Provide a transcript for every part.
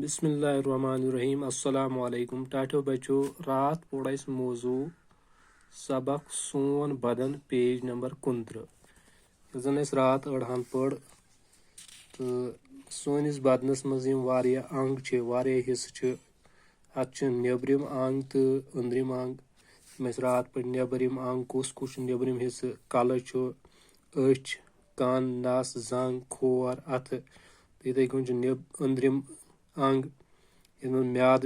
बिस्मिल्लाहिर्रहमानिर्रहीम अस्सलामु अलैकुम टाटो बच्चों। रात पोड़ अस मौजू सबक सोन बदन पेज नंबर 29 जन अस रात अड़हन पढ़ तो सोनिस बदनस मज अंग हिस्से अत नबरिम अंग तो अंदरिम अंग रात पे नबरिम अंग कुस नबरिम हिस्से कल अच कान नस जंग खोर अथ इथे कन अंदरिम अंग म्याद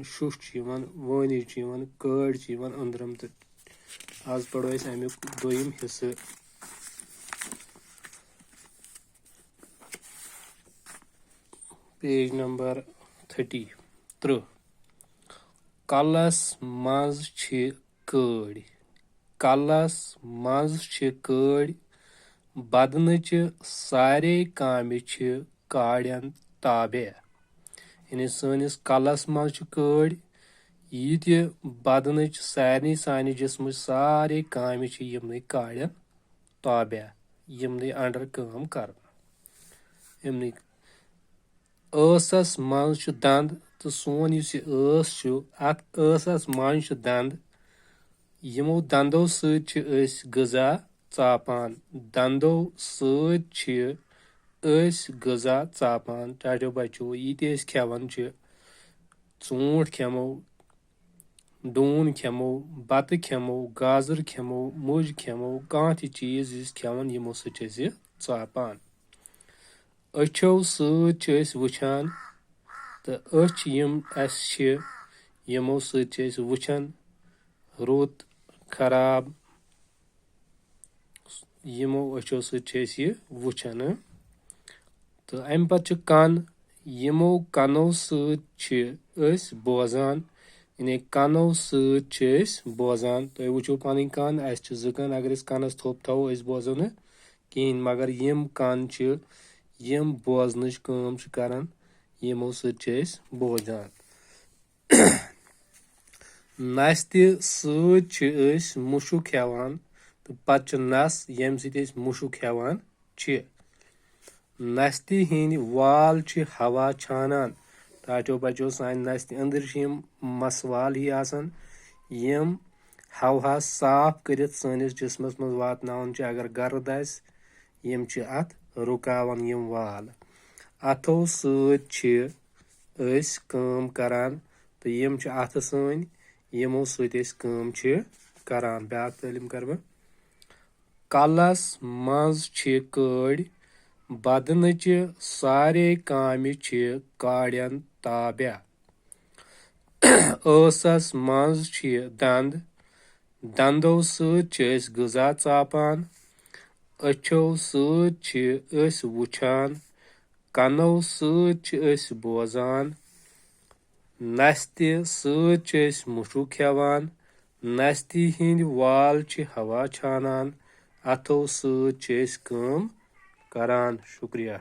शुश वनिज कड़ अंदरम तो आज पढ़ो अमुक दोयम हिस्से। पेज नंबर 30 कलस मज कड़ कलस मज कड़ बदनच सारे काम काड़न ताबे यानी सनिस कलस मज कड़ यह बदनच सारे सान जिस्म सारे काम यमन काड़न ताबे यमन अंडर काम कर स मज दंद तो सोन अत स मज दंद यमो दंदों सत गजा चापान दंदों सत गजा चापान टाटो बच्चों ये खेवान ूट खेमो डून खेमो बत खेमो गाजर खेमो मुज खेमो कह चीज खेवान यमो सत चापान अछो सत वुचान तो अच यम यमो सत वुचान रुत खराब यमो अछो सत वुचान तो अम पत कन यमो कनो सत बोजान यानी कनो सत बोजान तुम वो पन कन अस कन अगर कनस थोप थो बोजो न कहें मगर यम कन यम बोजन काम करान यमो सत बोजान नस्त सत मुशु खेवान तो पत नस यम सत मुशु खेवान नस्त हिंद वाल हवा छानान टाटो बच्चों सान नस्त अंदर मसवाल ही आसान यम हवा साफ कर सनिस जिस्मस मज वातनावन अगर गर्द यम अत रुकावन यम वाल अथो सत काम करान तो यम अथ सन यमो सत काम करान ब्याक तालीम कर बह कलस मज कड़ बदनच सारे काम काड़न ताबे सस मज दंद दंदों सत गजा चापान अछो सत वुचान कनो सत बोजान नस्त सत मुशु खेवान नस्ति हिंद वाल हवा छानान अथो सत काम करान। शुक्रिया।